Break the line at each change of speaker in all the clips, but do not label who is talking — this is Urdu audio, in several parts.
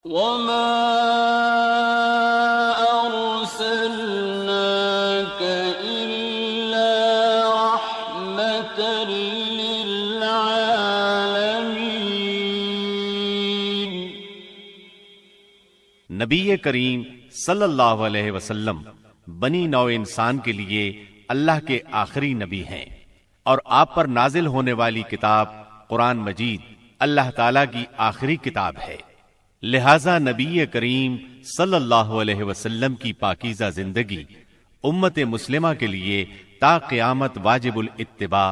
وما أرسلناك إلا رحمة للعالمين۔
نبی کریم صلی اللہ علیہ وسلم بنی نوع انسان کے لیے اللہ کے آخری نبی ہیں، اور آپ پر نازل ہونے والی کتاب قرآن مجید اللہ تعالیٰ کی آخری کتاب ہے، لہذا نبی کریم صلی اللہ علیہ وسلم کی پاکیزہ زندگی امت مسلمہ کے لیے تا قیامت واجب الاتباع،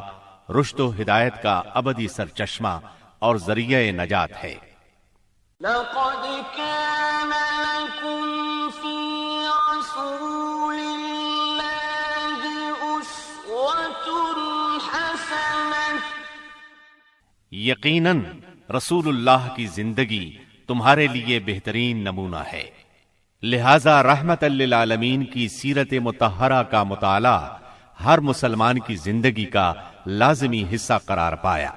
رشد و ہدایت کا ابدی سرچشمہ اور ذریعہ نجات ہے۔
لقد كان لكم في رسول الله أسوة حسنة۔
یقیناً رسول اللہ کی زندگی تمہارے لیے بہترین نمونہ ہے، لہذا رحمت للعالمین کی سیرت مطہرہ کا مطالعہ ہر مسلمان کی زندگی کا لازمی حصہ قرار پایا۔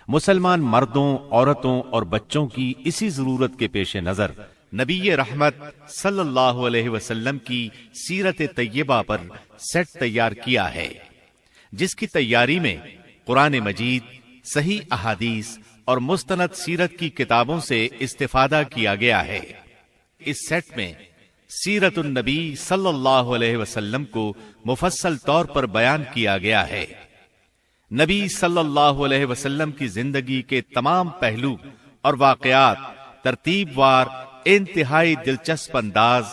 مسلمان مردوں، عورتوں اور بچوں کی اسی ضرورت کے پیش نظر نبی رحمت صلی اللہ علیہ وسلم کی سیرت طیبہ پر سیٹ تیار کیا ہے، جس کی تیاری میں قرآن مجید، صحیح احادیث اور مستند سیرت کی کتابوں سے استفادہ کیا گیا ہے۔ اس سیٹ میں سیرت النبی صلی اللہ علیہ وسلم کو مفصل طور پر بیان کیا گیا ہے۔ نبی صلی اللہ علیہ وسلم کی زندگی کے تمام پہلو اور واقعات ترتیب وار انتہائی دلچسپ انداز،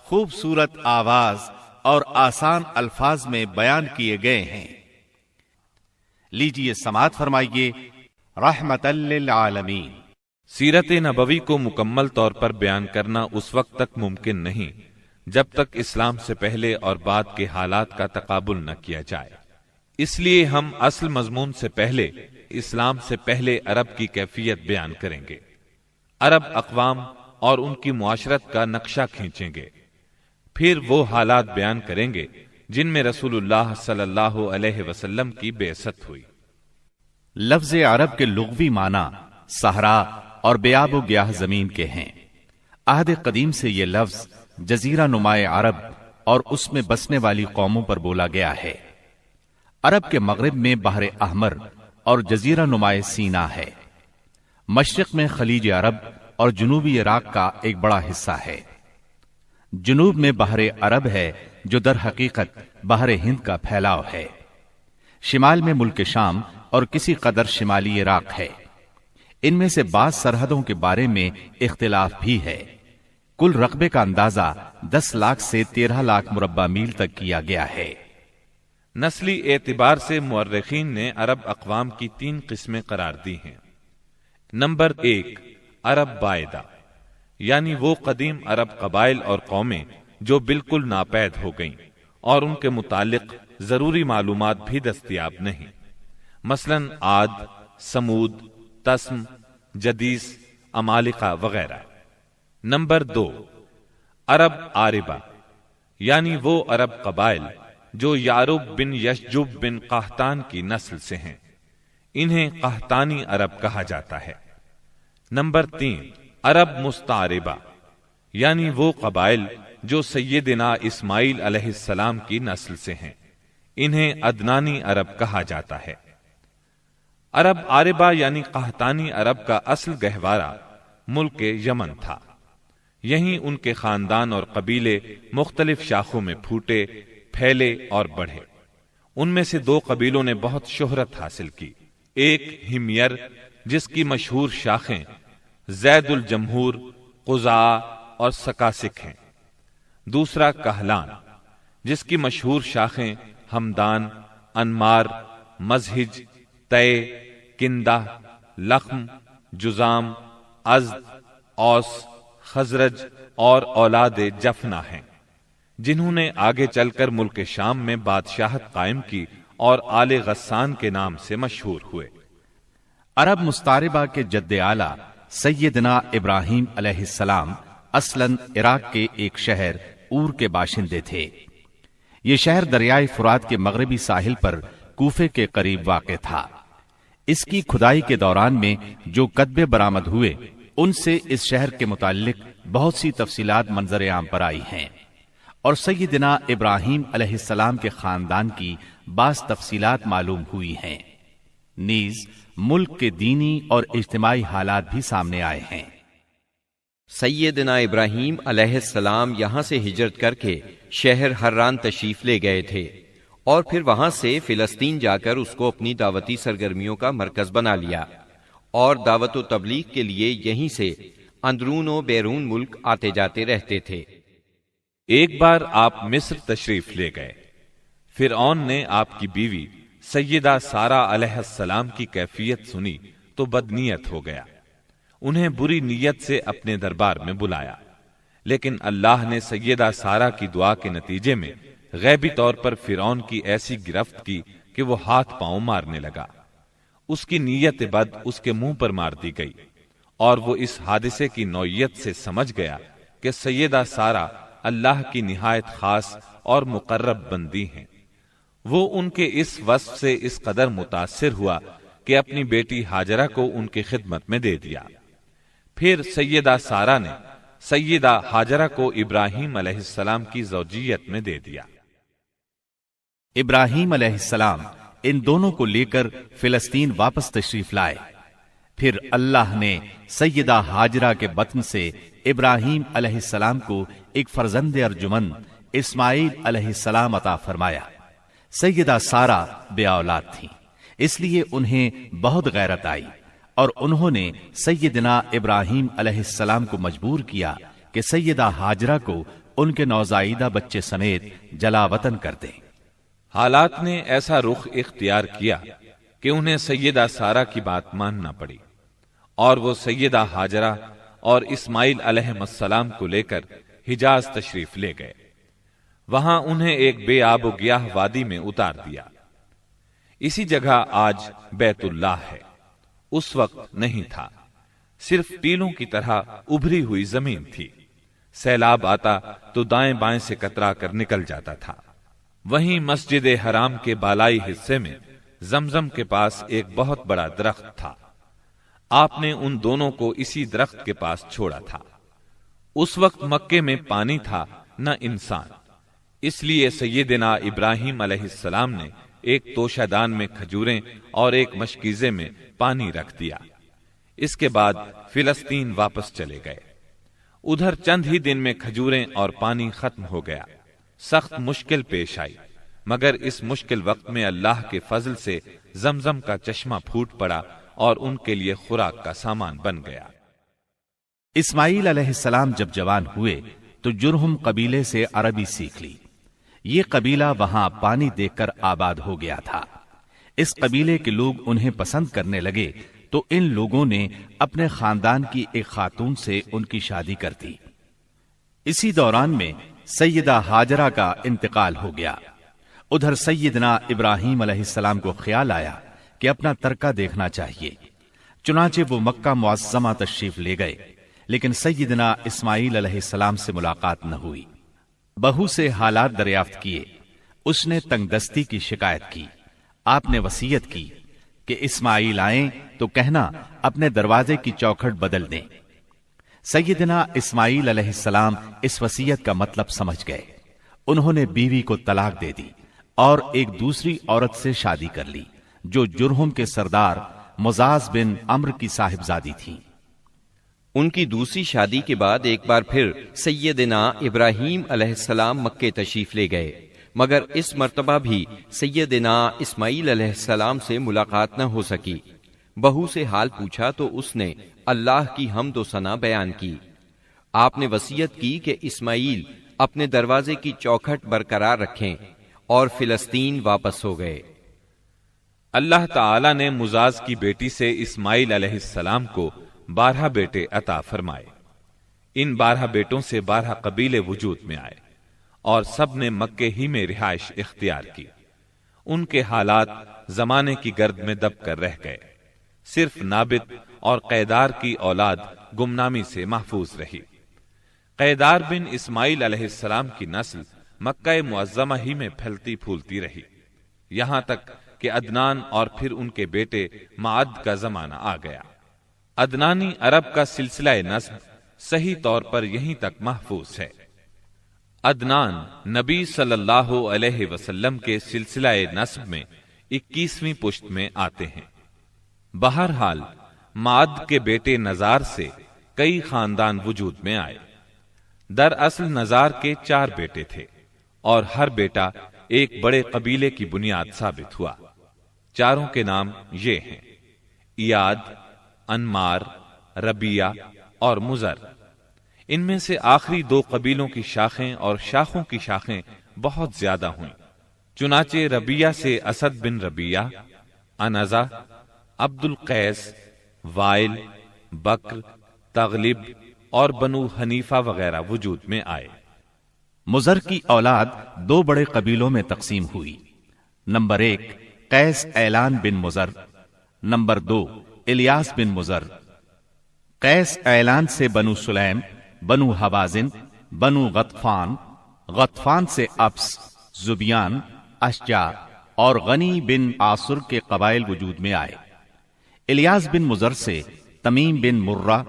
خوبصورت آواز اور آسان الفاظ میں بیان کیے گئے ہیں۔ لیجئے سماعت فرمائیے رحمت للعالمین۔
سیرت نبوی کو مکمل طور پر بیان کرنا اس وقت تک ممکن نہیں جب تک اسلام سے پہلے اور بعد کے حالات کا تقابل نہ کیا جائے، اس لیے ہم اصل مضمون سے پہلے اسلام سے پہلے عرب کی کیفیت بیان کریں گے، عرب اقوام اور ان کی معاشرت کا نقشہ کھینچیں گے، پھر وہ حالات بیان کریں گے جن میں رسول اللہ صلی اللہ علیہ وسلم کی بعثت ہوئی۔
لفظ عرب کے لغوی معنی صحرا اور بیاب و گیاہ زمین کے ہیں۔ عہد قدیم سے یہ لفظ جزیرہ نمائے عرب اور اس میں بسنے والی قوموں پر بولا گیا ہے۔ عرب کے مغرب میں بحر احمر اور جزیرہ نمائے سینا ہے، مشرق میں خلیج عرب اور جنوبی عراق کا ایک بڑا حصہ ہے۔ جنوب میں بحر عرب ہے جو در حقیقت بحر ہند کا پھیلاؤ ہے۔ شمال میں ملک شام اور کسی قدر شمالی عراق ہے۔ ان میں سے بعض سرحدوں کے بارے میں اختلاف بھی ہے۔ کل رقبے کا اندازہ 10 لاکھ سے 13 لاکھ مربع میل تک کیا گیا ہے۔
نسلی اعتبار سے مورخین نے عرب اقوام کی 3 قسمیں قرار دی ہیں۔ نمبر 1، عرب بائدہ، یعنی وہ قدیم عرب قبائل اور قومیں جو بالکل ناپید ہو گئیں اور ان کے متعلق ضروری معلومات بھی دستیاب نہیں، مثلاً عاد، سمود، تسم، جدیس، عمالقہ وغیرہ۔ نمبر 2، عرب عاربہ، یعنی وہ عرب قبائل جو یعرب بن یشجب بن قحطان کی نسل سے ہیں، انہیں قحطانی عرب کہا جاتا ہے۔ نمبر 3، عرب مستعربہ، یعنی وہ قبائل جو سیدنا اسماعیل علیہ السلام کی نسل سے ہیں، انہیں عدنانی عرب کہا جاتا ہے۔ عرب عاربہ یعنی قحطانی عرب کا اصل گہوارہ ملک یمن تھا۔ یہیں ان کے خاندان اور قبیلے مختلف شاخوں میں پھوٹے، پھیلے اور بڑھے۔ ان میں سے 2 قبیلوں نے بہت شہرت حاصل کی، ایک ہمیر جس کی مشہور شاخیں زید الجمہور، قزاع اور سکاسک ہیں، دوسرا کہلان جس کی مشہور شاخیں ہمدان، انمار، مزہج، تے، کندہ، لخم، جزام، ازد، اوس، خزرج اور اولاد جفنا ہیں، جنہوں نے آگے چل کر ملک شام میں بادشاہت قائم کی اور آل غسان کے نام سے مشہور ہوئے۔
عرب مستعربہ کے جد اعلیٰ سیدنا ابراہیم علیہ السلام اصلاً عراق کے ایک شہر اور کے باشندے تھے۔ یہ شہر دریائے فرات کے مغربی ساحل پر کوفے کے قریب واقع تھا۔ اس کی کھدائی کے دوران میں جو کتبے برآمد ہوئے ان سے اس شہر کے متعلق بہت سی تفصیلات منظر عام پر آئی ہیں، اور سیدنا ابراہیم علیہ السلام کے خاندان کی بعض تفصیلات معلوم ہوئی ہیں، نیز ملک کے دینی اور اجتماعی حالات بھی سامنے آئے ہیں۔
سیدنا ابراہیم علیہ السلام یہاں سے ہجرت کر کے شہر حران تشریف لے گئے تھے، اور پھر وہاں سے فلسطین جا کر اس کو اپنی دعوتی سرگرمیوں کا مرکز بنا لیا، اور دعوت و تبلیغ کے لیے یہیں سے اندرون و بیرون ملک آتے جاتے رہتے تھے۔
ایک بار آپ مصر تشریف لے گئے۔ فرعون نے آپ کی بیوی سیدہ سارہ علیہ السلام کی کیفیت سنی تو بدنیت ہو گیا، انہیں بری نیت سے اپنے دربار میں بلایا، لیکن اللہ نے سیدہ سارہ کی دعا کے نتیجے میں غیبی طور پر فرعون کی ایسی گرفت کی کہ وہ ہاتھ پاؤں مارنے لگا۔ اس کی نیت بد اس کے منہ پر مار دی گئی، اور وہ اس حادثے کی نوعیت سے سمجھ گیا کہ سیدہ سارہ اللہ کی نہایت خاص اور مقرب بندی ہیں۔ وہ ان کے اس وصف سے اس قدر متاثر ہوا کہ اپنی بیٹی ہاجرہ کو ان کی خدمت میں دے دیا۔ پھر سیدہ سارہ نے سیدہ ہاجرہ کو ابراہیم علیہ السلام کی زوجیت میں دے دیا۔
ابراہیم علیہ السلام ان دونوں کو لے کر فلسطین واپس تشریف لائے۔ پھر اللہ نے سیدہ ہاجرہ کے بطن سے ابراہیم علیہ السلام کو ایک فرزند ارجمند اسماعیل علیہ السلام عطا فرمایا۔ سیدہ سارہ بے اولاد تھیں، اس لیے انہیں بہت غیرت آئی، اور انہوں نے سیدنا ابراہیم علیہ السلام کو مجبور کیا کہ سیدہ ہاجرہ کو ان کے نوزائیدہ بچے سمیت جلا وطن کر دیں۔
حالات نے ایسا رخ اختیار کیا کہ انہیں سیدہ سارہ کی بات ماننا پڑی، اور وہ سیدہ ہاجرہ اور اسماعیل علیہ السلام کو لے کر حجاز تشریف لے گئے۔ وہاں انہیں ایک بے آب و گیاہ وادی میں اتار دیا۔ اسی جگہ آج بیت اللہ ہے، اس وقت نہیں تھا، صرف ٹیلوں کی طرح ابھری ہوئی زمین تھی۔ سیلاب آتا تو دائیں بائیں سے کترا کر نکل جاتا تھا۔ وہیں مسجد حرام کے بالائی حصے میں زمزم کے پاس ایک بہت بڑا درخت تھا۔ آپ نے ان دونوں کو اسی درخت کے پاس چھوڑا تھا۔ اس وقت مکے میں پانی تھا نہ انسان، اس لیے سیدنا ابراہیم علیہ السلام نے ایک توشہ دان میں کھجوریں اور ایک مشکیزے میں پانی رکھ دیا۔ اس کے بعد فلسطین واپس چلے گئے۔ ادھر چند ہی دن میں کھجوریں اور پانی ختم ہو گیا۔ سخت مشکل پیش آئی، مگر اس مشکل وقت میں اللہ کے فضل سے زمزم کا چشمہ پھوٹ پڑا اور ان کے لیے خوراک کا سامان بن گیا۔
اسماعیل علیہ السلام جب جوان ہوئے تو جرہم قبیلے سے عربی سیکھ لی۔ یہ قبیلہ وہاں پانی دیکھ کر آباد ہو گیا تھا۔ اس قبیلے کے لوگ انہیں پسند کرنے لگے تو ان لوگوں نے اپنے خاندان کی ایک خاتون سے ان کی شادی کر دی۔ اسی دوران میں سیدہ ہاجرہ کا انتقال ہو گیا۔ ادھر سیدنا ابراہیم علیہ السلام کو خیال آیا کہ اپنا ترکہ دیکھنا چاہیے، چنانچہ وہ مکہ معظمہ تشریف لے گئے، لیکن سیدنا اسماعیل علیہ السلام سے ملاقات نہ ہوئی۔ بہو سے حالات دریافت کیے، اس نے تنگ دستی کی شکایت کی۔ آپ نے وصیت کی کہ اسماعیل آئیں تو کہنا اپنے دروازے کی چوکھٹ بدل دیں۔ سیدنا اسماعیل علیہ السلام اس وصیت کا مطلب سمجھ گئے۔ انہوں نے بیوی کو طلاق دے دی اور ایک دوسری عورت سے شادی کر لی جو جرہم کے سردار مزاز بن عمرو کی صاحبزادی تھی۔
ان کی دوسری شادی کے بعد ایک بار پھر سیدنا ابراہیم علیہ السلام مکے تشریف لے گئے، مگر اس مرتبہ بھی سیدنا اسماعیل علیہ السلام سے ملاقات نہ ہو سکی۔ بہو سے حال پوچھا تو اس نے اللہ کی حمد و ثنا بیان کی۔ آپ نے وصیت کی کہ اسماعیل اپنے دروازے کی چوکھٹ برقرار رکھیں، اور فلسطین واپس ہو گئے۔
اللہ تعالی نے مزاز کی بیٹی سے اسماعیل علیہ السلام کو 12 بیٹے عطا فرمائے۔ ان 12 بیٹوں سے 12 قبیلے وجود میں آئے اور سب نے مکے ہی میں رہائش اختیار کی۔ ان کے حالات زمانے کی گرد میں دب کر رہ گئے، صرف نابت اور قیدار کی اولاد گمنامی سے محفوظ رہی۔ قیدار بن اسماعیل علیہ السلام کی نسل مکہ معظمہ ہی میں پھیلتی پھولتی رہی، یہاں تک کہ عدنان اور پھر ان کے بیٹے معد کا زمانہ آ گیا۔ عدنانی عرب کا سلسلہ نسب صحیح طور پر یہیں تک محفوظ ہے۔ عدنان نبی صلی اللہ علیہ وسلم کے سلسلہ نسب میں 21ویں پشت میں آتے ہیں۔ بہرحال معد کے بیٹے نزار سے کئی خاندان وجود میں آئے۔ دراصل نزار کے 4 بیٹے تھے اور ہر بیٹا ایک بڑے قبیلے کی بنیاد ثابت ہوا۔ چاروں کے نام یہ ہیں: ایاد، انمار، ربیہ اور مزر۔ ان میں سے آخری 2 قبیلوں کی شاخیں اور شاخوں کی شاخیں بہت زیادہ ہوئیں۔ چنانچہ ربیہ سے اسد بن ربیہ، انزا، عبد القیس، وائل، بکر، تغلب اور بنو حنیفہ وغیرہ وجود میں آئے۔
مزر کی اولاد 2 بڑے قبیلوں میں تقسیم ہوئی۔ نمبر 1 قیس اعلان بن مزر، نمبر 2 الیاس بن مزر۔ قیس اعلان سے بنو سلیم، بنو حوازن، بنو غطفان، غطفان سے ابس، زبیان، اشجع اور غنی بن عاصر کے قبائل وجود میں آئے۔ الیاس بن مزر سے تمیم بن مرہ،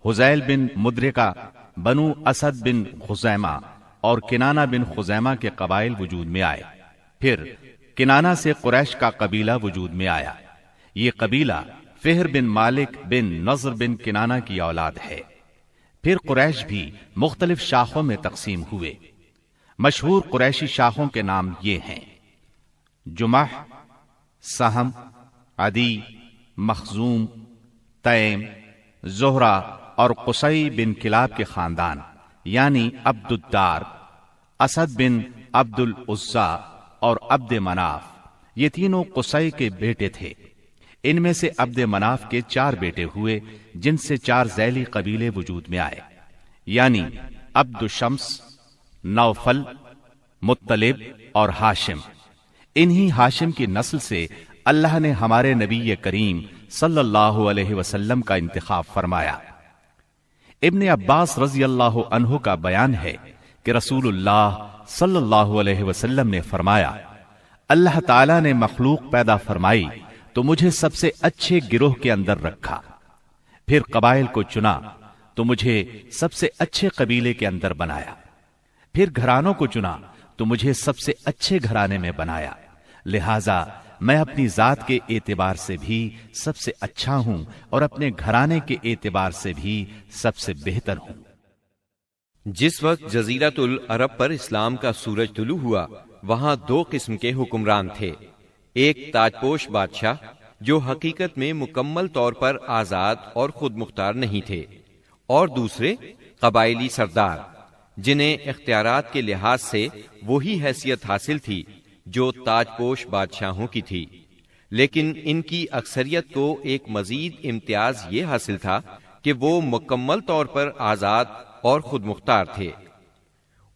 حزیل بن مدرکہ، بنو اسد بن خزیمہ اور کنانہ بن خزیمہ کے قبائل وجود میں آئے۔ پھر کنانہ سے قریش کا قبیلہ وجود میں آیا۔ یہ قبیلہ فہر بن مالک بن نضر بن کنانہ کی اولاد ہے۔ پھر قریش بھی مختلف شاخوں میں تقسیم ہوئے۔ مشہور قریشی شاخوں کے نام یہ ہیں: جمح، سہم، عدی، مخزوم، تیم، زہرہ اور قصی بن کلاب کے خاندان یعنی عبد الدار، اسد بن عبد العزا اور عبد مناف۔ یہ تینوں قصی کے بیٹے تھے۔ ان میں سے عبد مناف کے 4 بیٹے ہوئے جن سے 4 ذیلی قبیلے وجود میں آئے، یعنی عبد الشمس، نوفل، مطلب اور ہاشم۔ انہی ہاشم کی نسل سے اللہ نے ہمارے نبی کریم صلی اللہ علیہ وسلم کا انتخاب فرمایا۔ ابن عباس رضی اللہ عنہ کا بیان ہے کہ رسول اللہ صلی اللہ علیہ وسلم نے فرمایا، اللہ تعالیٰ نے مخلوق پیدا فرمائی تو مجھے سب سے اچھے گروہ کے اندر رکھا، پھر قبائل کو چنا تو مجھے سب سے اچھے قبیلے کے اندر بنایا، پھر گھرانوں کو چنا تو مجھے سب سے اچھے گھرانے میں بنایا، لہذا میں اپنی ذات کے اعتبار سے بھی سب سے اچھا ہوں اور اپنے گھرانے کے اعتبار سے بھی سب سے بہتر ہوں۔
جس وقت جزیرۃ العرب پر اسلام کا سورج طلوع ہوا، وہاں 2 قسم کے حکمران تھے۔ ایک تاج پوش بادشاہ جو حقیقت میں مکمل طور پر آزاد اور خود مختار نہیں تھے، اور دوسرے قبائلی سردار جنہیں اختیارات کے لحاظ سے وہی حیثیت حاصل تھی جو تاج پوش بادشاہوں کی تھی، لیکن ان کی اکثریت کو ایک مزید امتیاز یہ حاصل تھا کہ وہ مکمل طور پر آزاد اور خود مختار تھے۔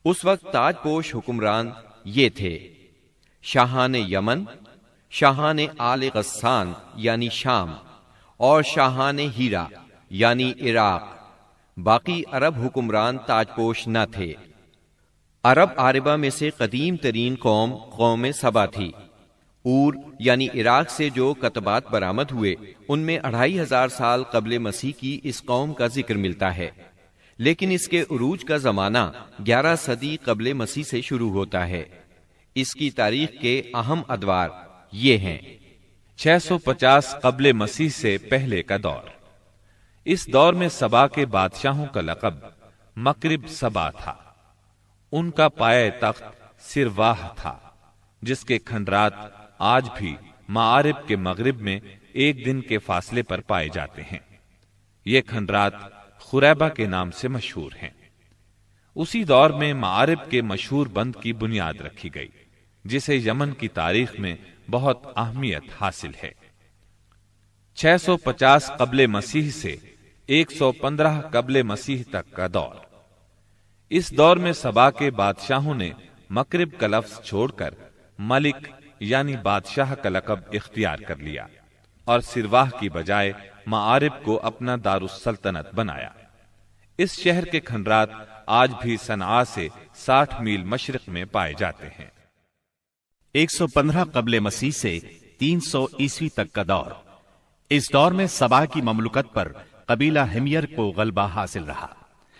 اس وقت تاج پوش حکمران یہ تھے: شاہان یمن، شاہان آل غسان یعنی شام، اور شاہان ہیرا یعنی عراق۔ باقی عرب حکمران تاج پوش نہ تھے۔ عرب عاربہ میں سے قدیم ترین قوم سبا تھی۔ اور یعنی عراق سے جو کتبات برآمد ہوئے ان میں 2500 سال قبل مسیح کی اس قوم کا ذکر ملتا ہے، لیکن اس کے عروج کا زمانہ 11 صدی قبل مسیح سے شروع ہوتا ہے۔ اس کی تاریخ کے اہم ادوار یہ ہیں:
650 قبل مسیح سے پہلے کا دور۔ اس دور میں سبا کے بادشاہوں کا لقب مکرب سبا تھا۔ ان کا پایہ تخت سرواہ تھا، جس کے کھنڈرات آج بھی معارب کے مغرب میں 1 دن کے فاصلے پر پائے جاتے ہیں۔ یہ کھنڈرات خریبہ کے نام سے مشہور ہیں۔ اسی دور میں معارب کے مشہور بند کی بنیاد رکھی گئی، جسے یمن کی تاریخ میں بہت اہمیت حاصل ہے۔ 650 قبل مسیح سے 115 قبل مسیح تک کا دور۔ اس دور میں سبا کے بادشاہوں نے مکرب کا لفظ چھوڑ کر ملک یعنی بادشاہ کا لقب اختیار کر لیا اور سرواہ کی بجائے معارب کو اپنا دارالسلطنت بنایا۔ اس شہر کے کھنڈرات آج بھی صنعاء سے 60 میل مشرق میں پائے جاتے ہیں۔
115 قبل مسیح سے 300 عیسوی تک کا دور۔ اس دور میں سبا کی مملکت پر قبیلہ ہمیر کو غلبہ حاصل رہا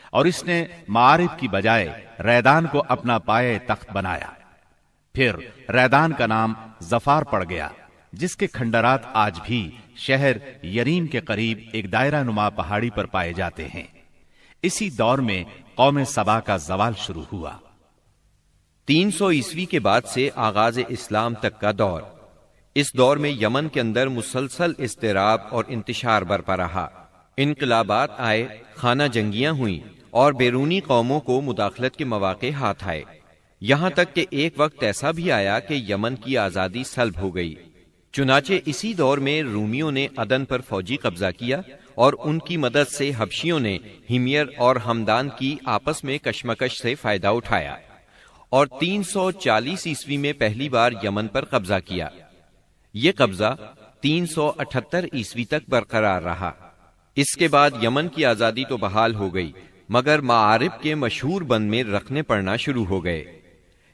اور اس نے معارف کی بجائے ریدان کو اپنا پائے تخت بنایا۔ پھر ریدان کا نام ظفار پڑ گیا، جس کے کھنڈرات آج بھی شہر یریم کے قریب ایک دائرہ نما پہاڑی پر پائے جاتے ہیں۔ اسی دور میں قوم سبا کا زوال شروع ہوا۔
300 عیسوی کے بعد سے آغاز اسلام تک کا دور، اس دور میں یمن کے اندر مسلسل اضطراب اور انتشار برپا رہا۔ انقلابات آئے، خانہ جنگیاں ہوئیں اور بیرونی قوموں کو مداخلت کے مواقع ہاتھ آئے، یہاں تک کہ ایک وقت ایسا بھی آیا کہ یمن کی آزادی سلب ہو گئی۔ چنانچہ اسی دور میں رومیوں نے عدن پر فوجی قبضہ کیا اور ان کی مدد سے حبشیوں نے ہمیر اور ہمدان کی آپس میں کشمکش سے فائدہ اٹھایا اور 340 عیسوی میں پہلی بار یمن پر قبضہ کیا۔ یہ قبضہ 378 عیسوی تک برقرار رہا۔ اس کے بعد یمن کی آزادی تو بحال ہو گئی، مگر معارب کے مشہور بند میں رکھنے پڑنا شروع ہو گئے،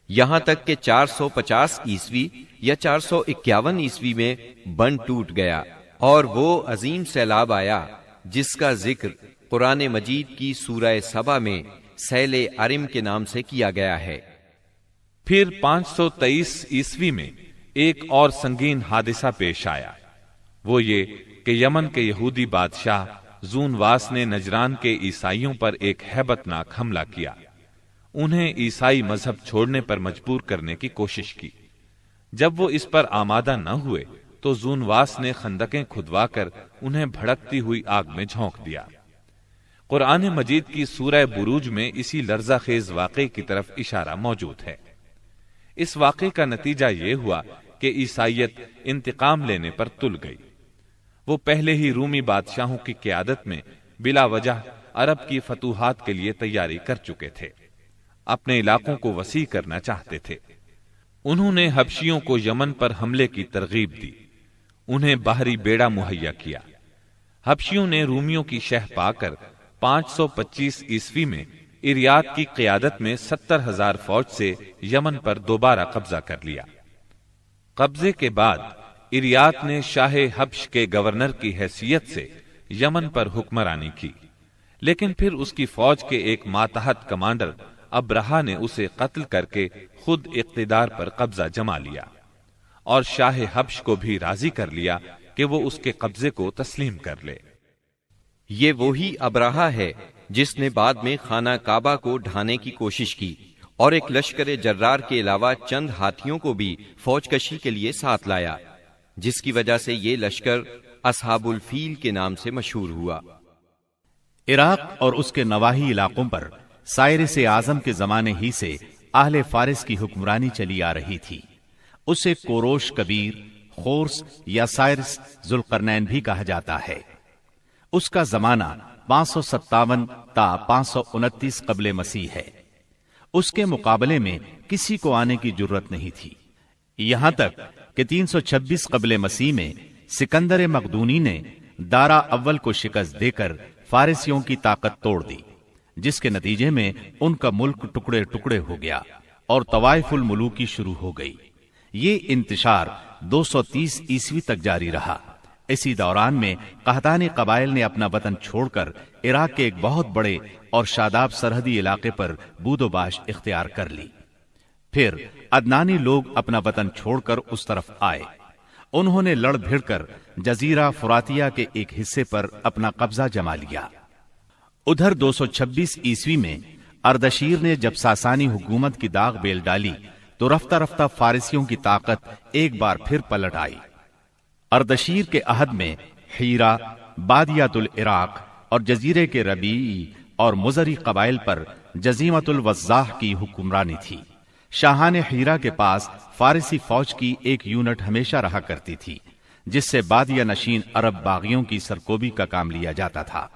یہاں تک کہ 450 عیسوی یا 451 عیسوی میں بند ٹوٹ گیا اور وہ عظیم سیلاب آیا جس کا ذکر قرآن مجید کی سورہ سبا میں سیل ارم کے نام سے کیا گیا ہے۔
پھر 523 عیسوی میں ایک اور سنگین حادثہ پیش آیا، وہ یہ کہ یمن کے یہودی بادشاہ زون واس نے نجران کے عیسائیوں پر ایک ہیبت ناک حملہ کیا، انہیں عیسائی مذہب چھوڑنے پر مجبور کرنے کی کوشش کی۔ جب وہ اس پر آمادہ نہ ہوئے تو زون واس نے خندقیں کھدوا کر انہیں بھڑکتی ہوئی آگ میں جھونک دیا۔ قرآن مجید کی سورہ بروج میں اسی لرزہ خیز واقعے کی طرف اشارہ موجود ہے۔ اس واقعے کا نتیجہ یہ ہوا کہ عیسائیت انتقام لینے پر تل گئی۔ وہ پہلے ہی رومی بادشاہوں کی قیادت میں بلا وجہ عرب کی فتوحات کے لیے تیاری کر چکے تھے، اپنے علاقوں کو وسیع کرنا چاہتے تھے۔ انہوں نے حبشیوں کو یمن پر حملے کی ترغیب دی، انہیں باہری بیڑا مہیا کیا۔ حبشیوں نے رومیوں کی شہ پا کر 525 عیسوی میں اریات کی قیادت میں 70,000 فوج سے یمن پر دوبارہ قبضہ کر لیا۔ قبضے کے بعد اریات نے شاہ حبش کے گورنر کی حیثیت سے یمن پر حکمرانی کی، لیکن پھر اس کی فوج کے ایک ماتحت کمانڈر ابرہا نے اسے قتل کر کے خود اقتدار پر قبضہ جما لیا اور شاہ حبش کو بھی راضی کر لیا کہ وہ اس کے قبضے کو تسلیم کر لے۔
یہ وہی ابرہا ہے جس نے بعد میں خانہ کعبہ کو ڈھانے کی کوشش کی اور ایک لشکر جرار کے علاوہ چند ہاتھیوں کو بھی فوج کشی کے لیے ساتھ لایا، جس کی وجہ سے یہ لشکر اصحاب الفیل کے نام سے مشہور ہوا۔
عراق اور اس کے نواحی علاقوں پر سائرس اعظم کے زمانے ہی سے اہل فارس کی حکمرانی چلی آ رہی تھی۔ اسے کوروش کبیر، خورس یا سائرس ذوالقرنین بھی کہا جاتا ہے۔ اس کا زمانہ 557 تا 529 قبل مسیح ہے۔ اس کے مقابلے میں کسی کو آنے کی جرت نہیں تھی، یہاں تک کہ 326 قبل مسیح میں سکندر مقدونی نے دارا اول کو شکست دے کر فارسیوں کی طاقت توڑ دی، جس کے نتیجے میں ان کا ملک ٹکڑے ٹکڑے ہو گیا اور طوائف الملوکی شروع ہو گئی۔ یہ انتشار 230 عیسوی تک جاری رہا۔ اسی دوران میں قحطانی قبائل نے اپنا وطن چھوڑ کر عراق کے ایک بہت بڑے اور شاداب سرحدی علاقے پر بود و باش اختیار کر لی۔ پھر عدنانی لوگ اپنا وطن چھوڑ کر اس طرف آئے، انہوں نے لڑ بھڑ کر جزیرہ فراتیہ کے ایک حصے پر اپنا قبضہ جما لیا۔ ادھر 226 عیسوی میں اردشیر نے جب ساسانی حکومت کی داغ بیل ڈالی تو رفتہ رفتہ فارسیوں کی طاقت ایک بار پھر پلٹ آئی۔ اردشیر کے عہد میں حیرہ، بادیات العراق اور جزیرے کے ربیعی اور مزری قبائل پر جزیمت الوضاح کی حکمرانی تھی۔ شاہان حیرہ کے پاس فارسی فوج کی ایک یونٹ ہمیشہ رہا کرتی تھی، جس سے بادیہ نشین عرب باغیوں کی سرکوبی کا کام لیا جاتا تھا۔